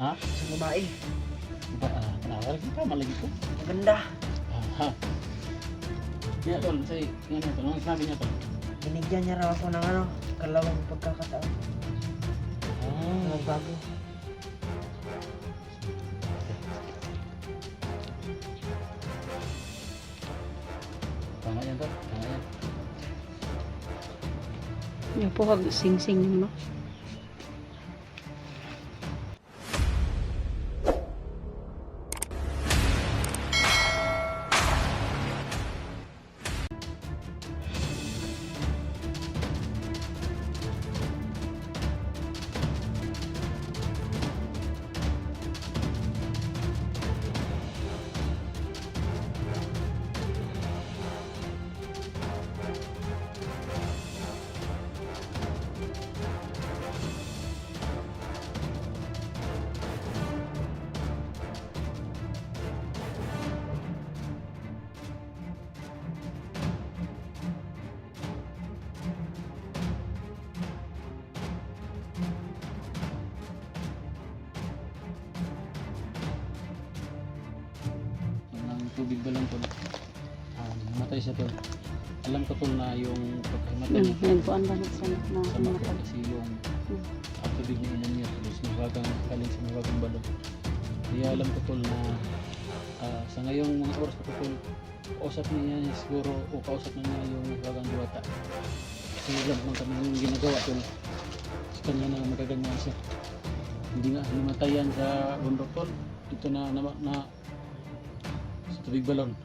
Ha? Sa babae. Ba, nakakal kita malagi ko. Maganda. Ha. Kaya tol, say, ano to, anong sabi niya tol? Binigyan niya raw ako ng ano, kalawang pagkakataon. Ah, Nagbago. tama yan tol, tama yan. Yung po kag sing-sing mo. Ang tubig ba lang tol? Namatay siya tol. Alam ko tol na yung pagkamatay niya Yan po ang banat sa na sa makot kasi yung tubig niya inom niya tapos mawagang galing sa mawagang balon. Kaya alam ko tol na sa ngayong mga oras ko tol, kausap niya siguro o kausap na niya yung mawagang diwata. Kasi alam naman kami yung ginagawa tol. Sa kanya na magaganyan siya. Hindi nga namatayan sa bundok tol. Ito na sa tubig balon.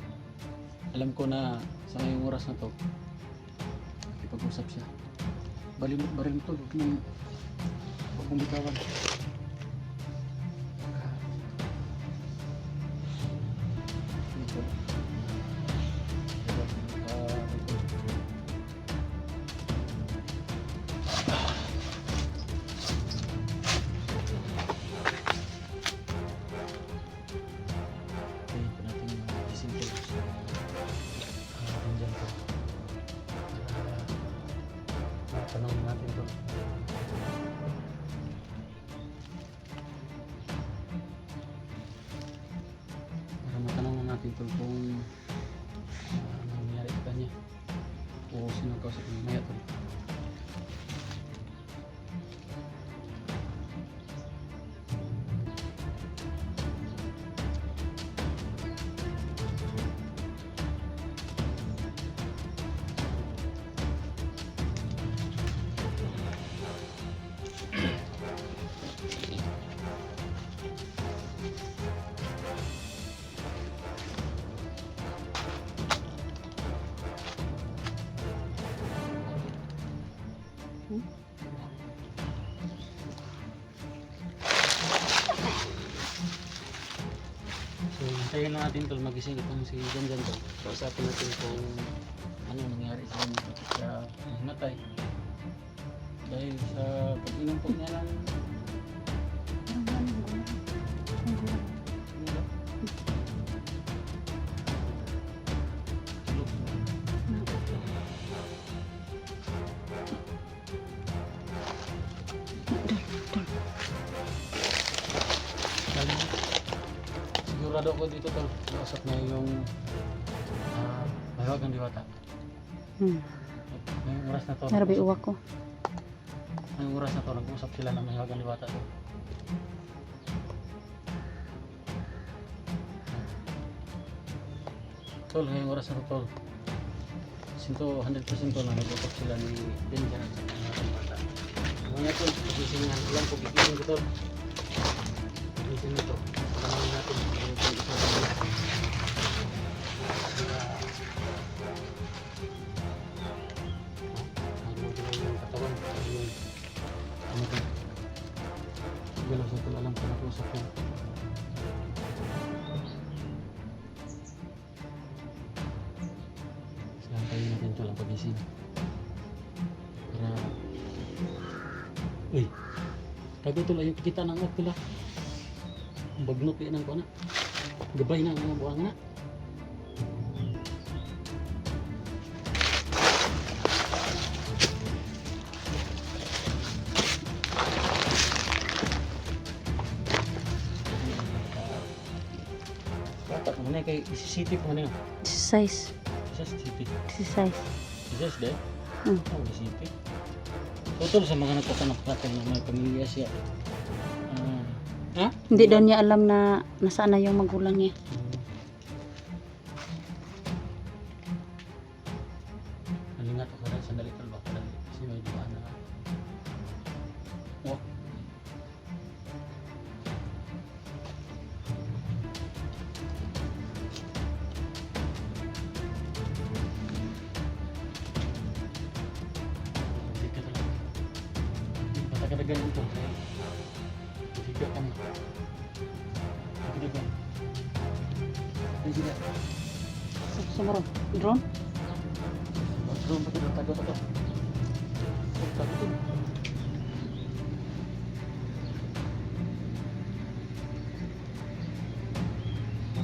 Alam ko na sa ngayong oras na to ipag-usap siya. Baril mo tol, huwag mong bitawan. Ito. Ito natin gising tol. Nandyan to. Tanong natin to. Para matanong natin to kung ano nangyari sa kanya o sino kausap niya maya to. So, hintayin lang natin tol magising itong si Janjan tol. Kausapin natin kung ano nangyari sa kanya. Kaya namatay. Dahil sa pag-inom po niya ng sigurado ko dito tol. Kausap niya yung mahiwagang diwata. Ngayong oras na to. Narabi uwak ko. Ngayong oras na to, nag-usap sila ng mahiwagang diwata to. Tol, ngayong oras na to tol. 100% tol na nag-usap sila ni Benjan sa mahiwagang diwata. Ngayon tol, pagisingan ko lang, pagigising ko tol. Pagigising nito. Pagkamahin natin yung pag-usapan nila. Galaw sa tol, alam ko na usap ko. Saan tayo natin tol ang pagising. Para uy, tago tol ayun kita ng at pila. Bagnot yan ang ko na. Gabay na ang mga buwang na. Mana kay isisitip mo niyo. Size. Isa sisitip. Size. Isa de. Hmm. Oh, isisitip. Totoo sa mga nagtatanong natin ng mga pamilya siya. Ha? Hindi daw niya alam na nasaan na yung magulang niya. Nalingat ako rin sandali tol ba? Kasi may dumaan na. Oh. Hindi ka talaga. Patagadagan ito. Hindi ka kami. Patagadagan. Hindi ka. Sumaro. Drone? Belum betul tago tago. Tago tu.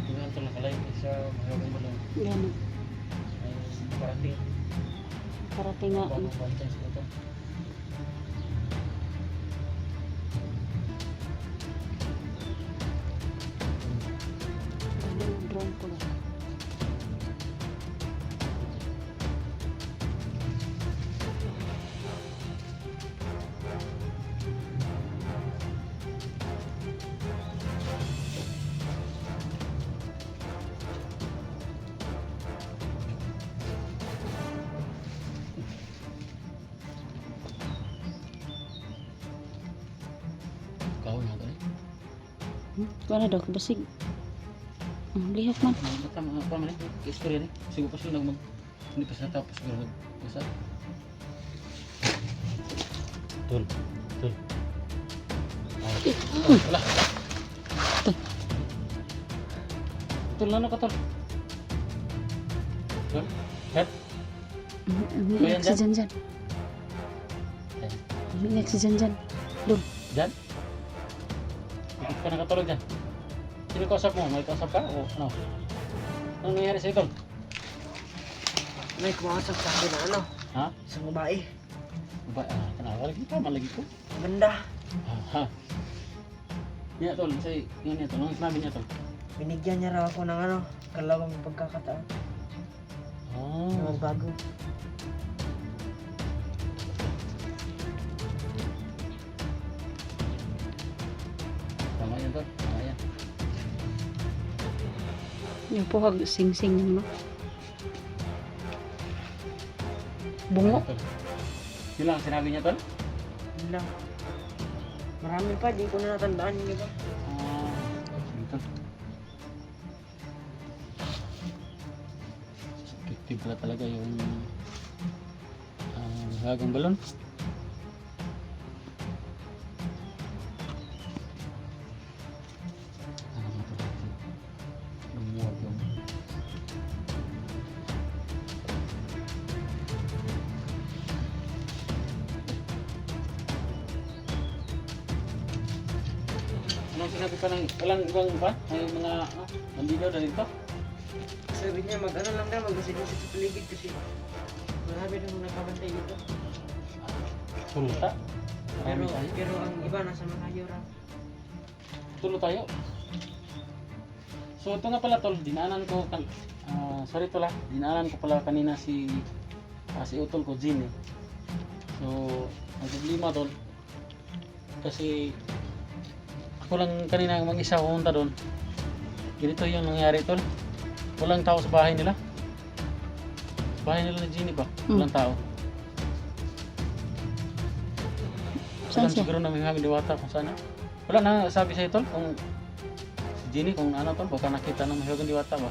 Tingnan tu nak lain isa mahawag mo lang. Yan. Ay parating. Parating nga. Ano bantay sa ito. Drone ko lang. Kau na tadi. Wala daw, kabasig. Lihok man. Basta mga apa man istorya ni. Siguro pa sila mag hindi pa sa tapos siguro basta. Tul. Tul. Wala. Tul na ka tol. Tul. Head. May oxygen dyan. May oxygen dyan. Jan? Bakit ka nakatulog dyan? Sino kausap mo? May kausap ka? O ano? Anong nangyari sa ito? May kumakasap sa akin na ano, Ha? isang babae. Ba, kenapa lagi? Tama lagi ko. Ganda. Ha? Niya tol, say, yan niya tol. Anong sinabi niya tol? Binigyan niya raw ako ng ano, kalawang pagkakataon. Oh. Na magbago. Tama yan tol. Tama yan. Yung puhag sing-sing yun, no? Bungo. Tol. Yun lang ang sinabi niya tol? Yun lang. Marami pa, di ko na natandaan yung iba. Sige tol. Effective pala talaga yung hagang balon. Ano nga tol? Lumuwag yung anong sinabi pa ng walang ibang ba? May mga bandido na dito? Sabi niya, mag-ano lang daw, mag-usid-usid sa paligid kasi marami na mong nakabantay dito. Tulta? Marami tayo? Pero ang iba nasa Malayo raw. Tulo tayo. So ito nga pala tol, dinaanan ko sorry tol dinaanan ko pala kanina si utol ko Jin eh. So ang problema tol kasi ako lang kanina mag-isa pumunta doon. Ganito yung nangyari tol. Walang tao sa bahay nila. Sa bahay nila ni Jenny ba? Walang tao. Saan Saan siya? siguro na may hangin diwata kung sana. Wala na sabi sa'yo tol kung si Jenny kung ano tol baka nakita ng mahiwagang diwata ba?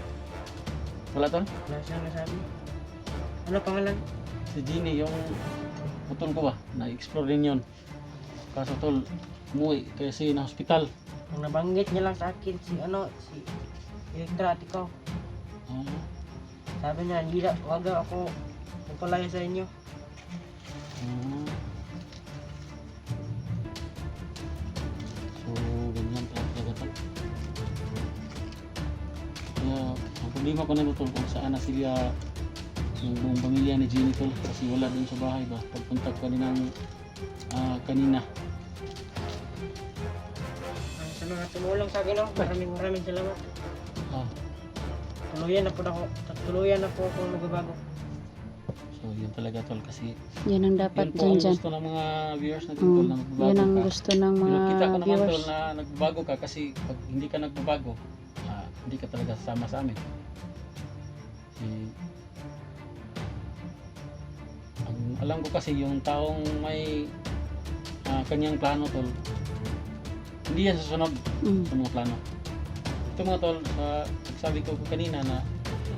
Wala tol? Wala siyang nasabi. Ano pangalan? Si Jenny yung utol ko ba? Na-explore din yun. Kaso tol, umuwi kasi na hospital. Ang nabanggit niya lang sa akin si Elektra at ikaw. Oh. Sabi niya, hindi na, wag na ako magpalaya sa inyo. Oh. So, ganyan talaga tol. Kaya, ang problema ko na ito tol kung saan na sila yung buong pamilya ni Jenny tol kasi wala dun sa bahay ba pagpunta ko kanina Sa mga tumulong sa akin, maraming salamat. ah, Tuluyan na po ako. Tuluyan na po ako magbabago. So yun talaga tol kasi Yan ang dapat yun po ang dyan. gusto ng mga viewers natin tol na magbabago Yan ang ka. gusto ng Pero mga kita ko naman viewers. tol na nagbabago ka kasi pag hindi ka nagbabago, hindi ka talaga sasama sa amin. Ang alam ko kasi yung taong may kanyang plano tol, hindi yan susunod sa mga plano. Ito mga tol, sabi ko kanina na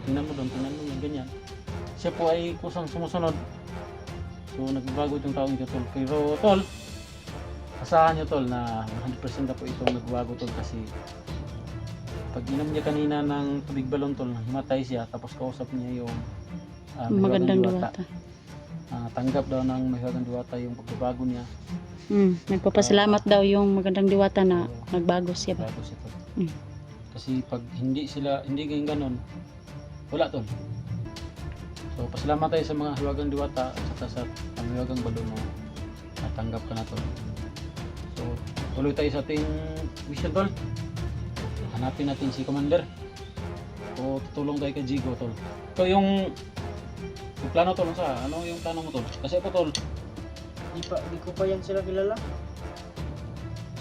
tingnan mo doon, tingnan mo yung ganyan. Siya po ay kusang sumusunod. So nagbabago itong taong ito tol. Pero tol, asahan nyo tol na 100% na po itong nagbabago tol kasi pag inom niya kanina ng tubig balon tol, himatay siya tapos kausap niya yung Magandang Diwata. diwata. Tanggap daw ng Mahiwagang Diwata yung pagbabago niya. Nagpapasalamat daw yung magandang diwata na nagbago siya ba. Bago siya tol. Mm. Kasi pag hindi ganyan ganon, wala tol. So pasalamat tayo sa mga Hiwagang Diwata at saka sa Hiwagang Balon na natanggap ka na tol. So tuloy tayo sa ating mission tol. Hanapin natin si Commander. O tutulong tayo kay Jigo tol. So yung plano tol ano yung plano mo tol? Kasi ako tol, Di ko pa yan sila kilala.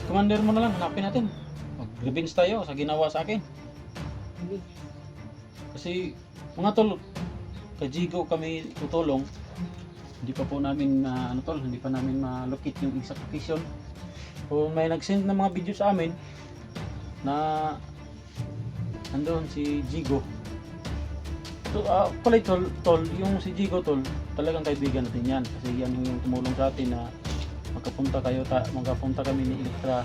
Commander mo na lang, hanapin natin. Mag-revenge tayo sa ginawa sa akin. Hindi. Kasi mga tol, kay Jigo kami tutulong. Hindi pa po namin hindi pa namin malukit yung exact location. Kung may nag-send ng mga video sa amin na nandoon si Jigo. So, pala tol, yung si Jigo tol, talagang kaibigan natin yan. Kasi yan yung tumulong sa atin na magkapunta kami ni Electra,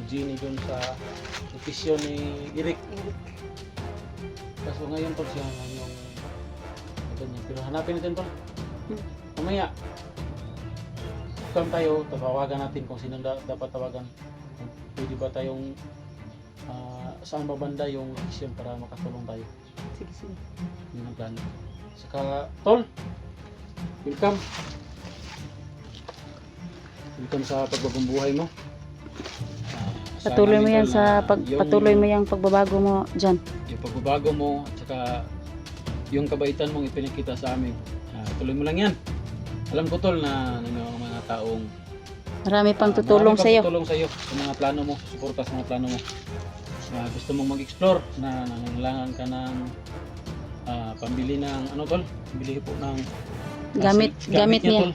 Genie doon sa location ni Eric. Kaso ngayon tol siya yung ganyan. Pero hanapin natin tol. Mamaya, tayo, tawagan natin kung sino dapat tawagan. Kung pwede ba tayong saan ba banda yung location para makatulong tayo. Sige. Yun ang plano. Saka, tol, welcome. Welcome sa pagbagong buhay mo. Patuloy mo yan yung patuloy mo yung pagbabago mo dyan. Yung pagbabago mo, saka yung kabaitan mong ipinakita sa amin. Tuloy mo lang yan. Alam ko tol na mga taong Marami pang tutulong sa iyo. tutulong sa iyo sa mga plano mo, suporta sa mga plano mo. Gusto mong mag-explore na nangangailangan ka ng pambili ng tol, bili po ng Gamit tol. niya.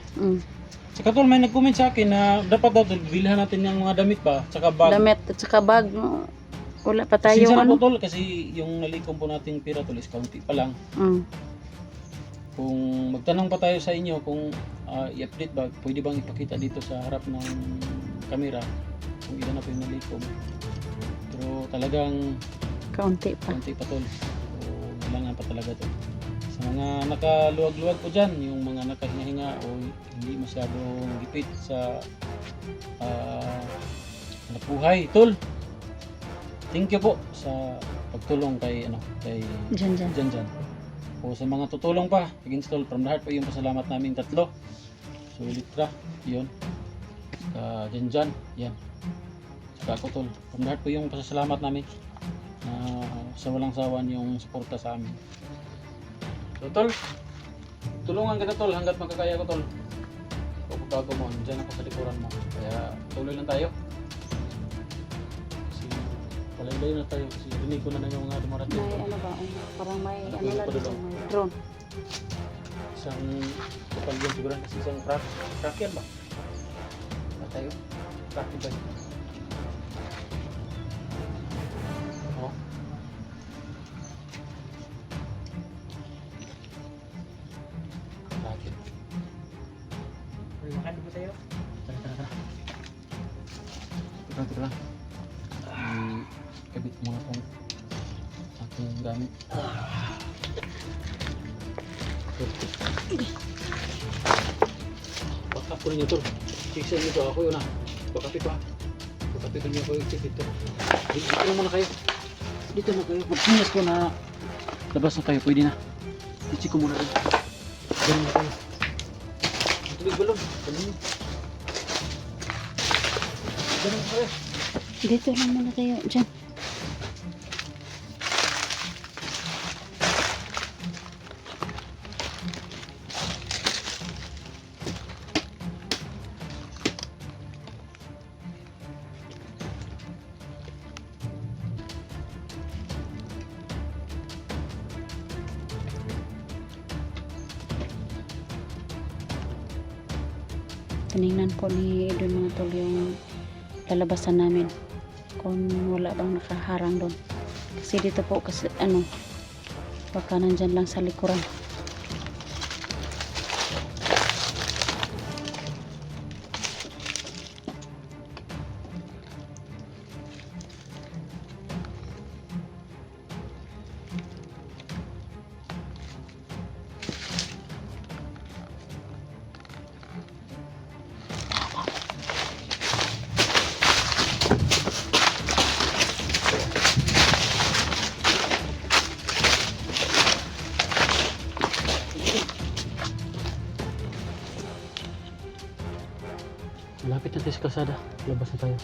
Saka tol, may nag-comment sa akin na dapat daw tol, bilhan natin yung mga damit pa, saka bag. Damit at saka bag. Wala pa tayo Sinsya na po tol, kasi yung nalikom po nating pira tol is kaunti pa lang. Kung magtanong pa tayo sa inyo kung i-update ba, pwede bang ipakita dito sa harap ng camera kung ilan na po yung nalikom. Pero talagang kaunti pa. kaunti pa tol. So, kailangan pa talaga tol. Sa mga nakaluwag-luwag po dyan, yung mga nakahinga-hinga o hindi masyadong gipit sa napuhay tol. Thank you po sa pagtulong kay Dyan. Jan. O sa mga tutulong pa, against tol, from the heart po yung pasalamat namin tatlo. So Electra, yun. Jan, yan. Saka ako tol, from the heart po yung pasalamat namin na sa walang sawan yung suporta sa amin. So tol, tulungan kita tol hanggat magkakaya ko tol. Pagbabago mo, dyan ako sa likuran mo. Kaya tuloy lang tayo. Kasi palay-layo na tayo kasi rinig ko na yung mga dumarating. May ba? Parang may Ano lang pa dito, doon? may drone. Isang kapal yun siguro kasi isang truck yan ba? Na tayo? Truck ba? Oh. Truck yun. Makan po tayo. Tara. Kabit muna itong aking gamit. Baka po ninyo ito. Siksan nyo ito. Ako yun Bakapit pa. Bakapit ninyo ako yung dito. Dito na muna kayo. Dito na kayo. Magsinas ko na labas na kayo. Pwede na. Dito ko muna rin. Ganun na kayo. Ang tubig balon. Ganun. Ganun kayo. Dito lang muna kayo dyan. Tinignan po ni Edwin mga tol yung lalabasan namin. Kung wala bang nakaharang doon. Kasi dito po kasi baka nandyan lang sa likuran. Malapit na tayo sa kalsada. Labas na tayo.